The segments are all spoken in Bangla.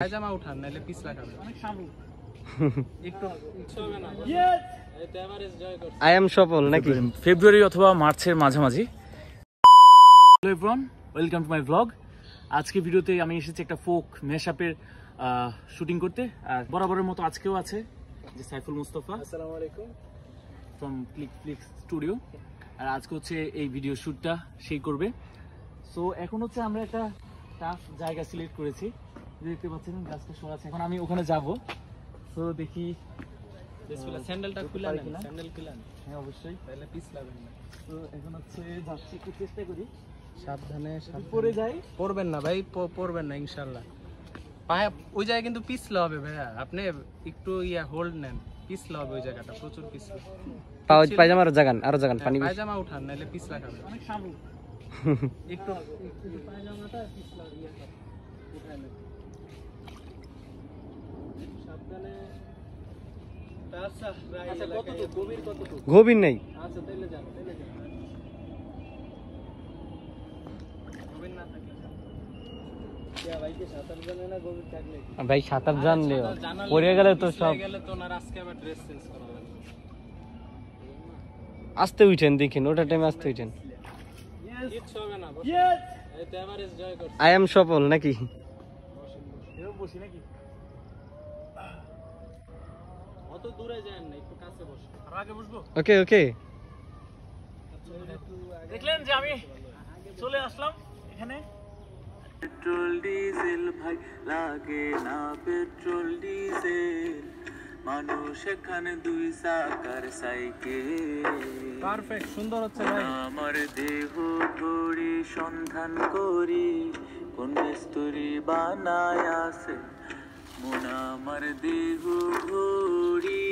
পায়জামা উঠান নাইলে পিছলা খাবে অনেক সাবু একটু হবে না এতে এভারেজ জয় করছে আই এম সফল নাকি ফেব্রুয়ারি অথবা মার্চের মাঝামাঝি। Hello everyone, welcome to my blog. আজকে ভিডিওতে আমি এসেছি একটা ফোক ম্যাশআপের শুটিং করতে। আর বরাবরের মতো আজকেও আছে যে সাইফুল মুস্তাফা, আসসালামু আলাইকুম, ফ্রম ক্লিক স্টুডিও। আর আজকে হচ্ছে এই ভিডিও শ্যুটটা সেই করবে। সো এখন হচ্ছে আমরা একটা টাফ জায়গা সিলেক্ট করেছি, দেখতে পাচ্ছেন গাছটা শো আছে। এখন আমি ওখানে যাব। সো দেখি বিসমিল্লাহ, স্যান্ডেলটা খুলে নেন, স্যান্ডেল খুলে নেন। হ্যাঁ অবশ্যই, তাহলে পিছলাবেন না। তো এখন হচ্ছে যাচ্ছি, একটু চেষ্টা করি সাবধানে পরে যাই। পড়বেন না ভাই, পড়বেন না ইনশাআল্লাহ। পায়ে ওই জায়গায় কিন্তু পিছলা হবে ভাইয়া, আপনি একটু হোল্ড নেন, পিছলা হবে ওই জায়গাটা, প্রচুর পিছলা। পায়জামা আরো জাগান পানি পায়জামা উঠান নাইলে পিছলা খাবে অনেক সাবু একটু পায়জামাটা পিছলা উঠায় নেন সাবধানে। আচ্ছা কতটুকু গভীর, কতটুকু গভীর নেই। আচ্ছা তাইলে যান, গভীর না থাকে ভাইকে সাঁতার জানে না, গভীর থাকলে ভাই সাঁতার জানলে পড়ে গেলে তো সব গেলে তো ওনার আজকে আবার ড্রেস চেঞ্জ করা লাগবে। আস্তে উঠেন, দেখেন ওটা টাইমে আস্তে উঠেন। কিচ্ছু হবে না, এতে এভারেজ জয় করছে। আই এম সফল নাকি বসি নাকি? অত দূরে যান না, একটু কাছে বসুন। আর আগে বসবো? ওকে ওকে। দেখলেন যে আমি চলে আসলাম এখানে। পেট্রোল ডিজেল ভাই লাগে না, পেট্রোল ডিজেল মানুষ এখানে দুই চাকার সাইকেল। পারফেক্ট, সুন্দর হচ্ছে ভাই। আমার দেহ ঘড়ি সন্ধান করি, কোন মিস্ত্রি বানায় আছে মন আমার দেহ ঘড়ি,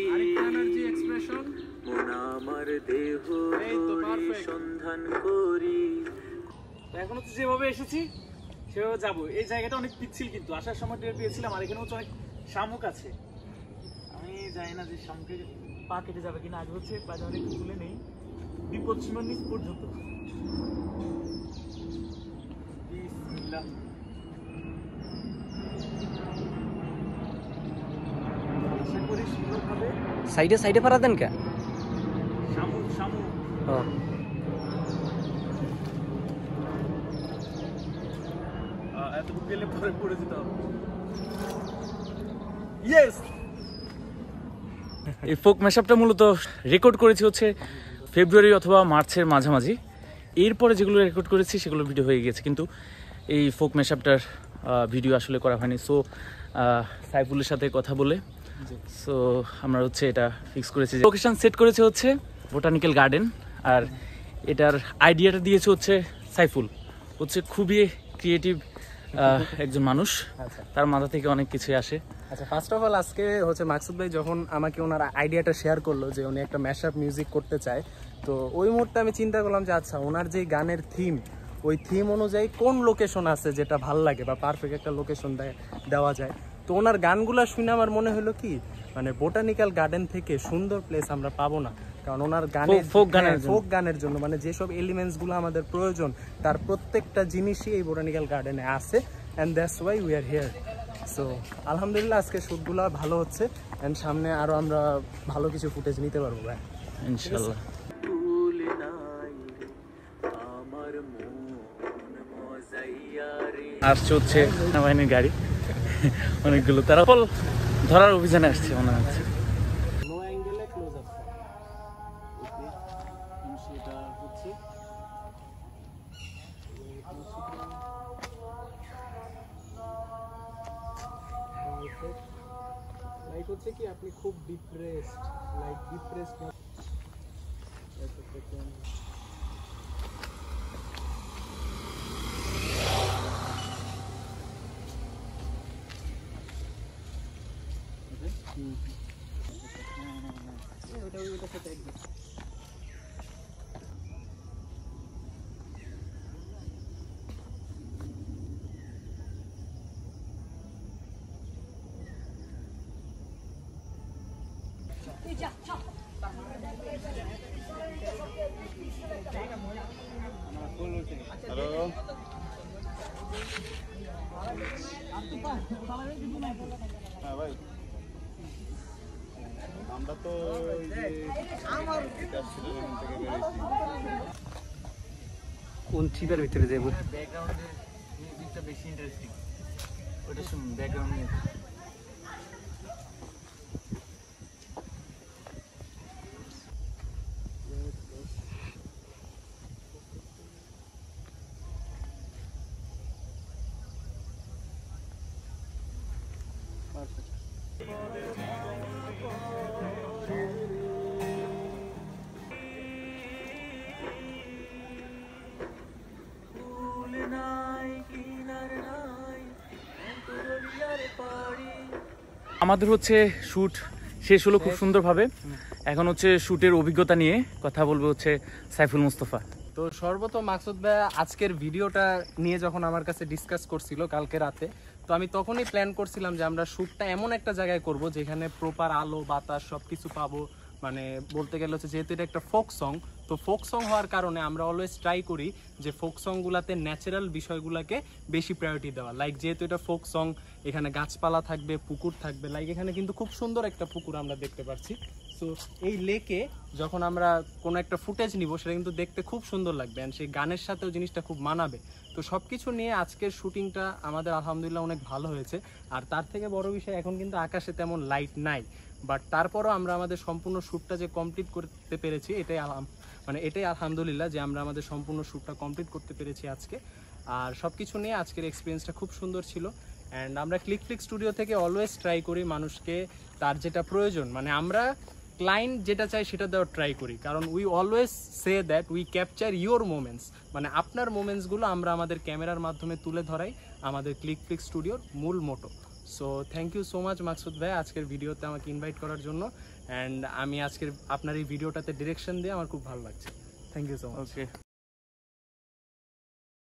এনার্জি এক্সপ্রেশন, মন আমার দেহ এই তো ঘড়ি perfect। সন্ধান করি। এখন হচ্ছে যেভাবে এসেছি সেভাবে যাবো। এই জায়গাটা অনেক পিচ্ছিল, কিন্তু আসার সময় টের পেয়েছিলাম। আর এখানে হচ্ছে অনেক শামুক আছে। আমি জানি না যে শামুকের পা কেটে যাবে কিনা। আগে হচ্ছে বাজারে তুলে নেই, বিপদ সীমার নিচ পর্যন্ত। বিসমিল্লাহ। আশা করি সুন্দরভাবে। সাইডে পারা দেন কে? শামুক ও এত গেলে পরে পড়ে যেতে হবে। ইয়েস, এই ফোক ম্যাশআপটা মূলত রেকর্ড করেছি হচ্ছে ফেব্রুয়ারি অথবা মার্চের মাঝামাঝি। এরপরে যেগুলো রেকর্ড করেছি সেগুলো ভিডিও হয়ে গেছে, কিন্তু এই ফোক ম্যাশআপটার ভিডিও আসলে করা হয়নি। সো সাইফুলের সাথে কথা বলে সো আমরা হচ্ছে এটা ফিক্স করেছি। লোকেশন সেট করেছে হচ্ছে বোটানিক্যাল গার্ডেন। আর এটার আইডিয়াটা দিয়েছে হচ্ছে সাইফুল। হচ্ছে খুবই ক্রিয়েটিভ একজন মানুষ, তার মাথা থেকে অনেক কিছু আসে। আচ্ছা, ফার্স্ট অফ অল আজকে হচ্ছে মাকসুদ ভাই যখন আমাকে ওনার আইডিয়াটা শেয়ার করলো যে উনি একটা ম্যাশআপ মিউজিক করতে চায়, তো ওই মুহূর্তে আমি চিন্তা করলাম যে আচ্ছা ওনার যে গানের থিম, ওই থিম অনুযায়ী কোন লোকেশন আছে যেটা ভাল লাগে বা পারফেক্ট একটা লোকেশন দেওয়া যায়। তো ওনার গানগুলো শুনে আমার মনে হলো কি, মানে বোটানিক্যাল গার্ডেন থেকে সুন্দর প্লেস আমরা পাবো না। কারণ ওনার গানে ফোক গানের জন্য মানে যেসব এলিমেন্টসগুলো আমাদের প্রয়োজন তার প্রত্যেকটা জিনিসই এই বোটানিক্যাল গার্ডেনে আছে। And that's why we are here. So আলহামদুলিল্লাহ আজকে শ্যুটগুলো ভালো হচ্ছে, অ্যান্ড সামনে আরও আমরা ভালো কিছু ফুটেজ নিতে পারবো ভাই ইনশাল্লাহ। আসছে হচ্ছে সেনাবাহিনীর গাড়ি অনেকগুলো, তারা ফল ধরার অভিযানে আসছে মনে হচ্ছে। নো অ্যাঙ্গেলে ক্লোজ আপ সেটা হচ্ছে লাইক হচ্ছে কি আপনি খুব ডিপ্রেসড, লাইক ডিপ্রেসড না। ওটা সাথে একদম হ্যালো কোন চিপের ভিতরে যাবো? ব্যাকগ্রাউন্ডের মিউজিকটা বেশি ইন্টারেস্টিং, ওটা শুনুন ব্যাকগ্রাউন্ড মিউজিক। আমাদের হচ্ছে শ্যুট শেষ হলো খুব সুন্দরভাবে। এখন হচ্ছে শ্যুটের অভিজ্ঞতা নিয়ে কথা বলবো হচ্ছে সাইফুল মুস্তফা। তো সর্বপ্রথম মাকসুদ ভাই আজকের ভিডিওটা নিয়ে যখন আমার কাছে ডিসকাস করছিল কালকে রাতে, তো আমি তখনই প্ল্যান করছিলাম যে আমরা শ্যুটটা এমন একটা জায়গায় করব যেখানে প্রপার আলো বাতাস সব কিছু পাবো। মানে বলতে গেলে হচ্ছে যেহেতু এটা একটা ফোক সং, তো ফোক সং হওয়ার কারণে আমরা অলওয়েজ ট্রাই করি যে ফোক সংগুলাতে ন্যাচারাল বিষয়গুলোকে বেশি প্রায়োরিটি দেওয়া। লাইক যেহেতু এটা ফোক সং, এখানে গাছপালা থাকবে, পুকুর থাকবে। লাইক এখানে কিন্তু খুব সুন্দর একটা পুকুর আমরা দেখতে পাচ্ছি। সো এই লেকে যখন আমরা কোনো একটা ফুটেজ নিব সেটা কিন্তু দেখতে খুব সুন্দর লাগবে, অ্যান্ড সেই গানের সাথেও জিনিসটা খুব মানাবে। তো সব কিছু নিয়ে আজকের শুটিংটা আমাদের আলহামদুলিল্লাহ অনেক ভালো হয়েছে। আর তার থেকে বড় বিষয়, এখন কিন্তু আকাশে তেমন লাইট নাই, বাট তারপরও আমরা আমাদের সম্পূর্ণ শ্যুটটা যে কমপ্লিট করতে পেরেছি এটাই আলহামদুলিল্লাহ যে আমরা আমাদের সম্পূর্ণ শ্যুটটা কমপ্লিট করতে পেরেছি আজকে। আর সব কিছু নিয়ে আজকের এক্সপিরিয়েন্সটা খুব সুন্দর ছিল। অ্যান্ড আমরা ক্লিক স্টুডিও থেকে অলওয়েজ ট্রাই করি মানুষকে তার যেটা প্রয়োজন, মানে আমরা ক্লায়েন্ট যেটা চাই সেটা দেওয়ার ট্রাই করি, কারণ we always say that we capture your moments, মানে আপনার মোমেন্টসগুলো আমরা আমাদের ক্যামেরার মাধ্যমে তুলে ধরাই আমাদের ক্লিক স্টুডিওর মূল motto. So thank you so much Maqsood ভাই আজকের ভিডিওতে আমাকে ইনভাইট করার জন্য। অ্যান্ড আমি আজকের আপনার এই ভিডিওটাতে ডিরেকশন দিয়ে আমার খুব ভালো লাগছে। Thank you so much. Okay.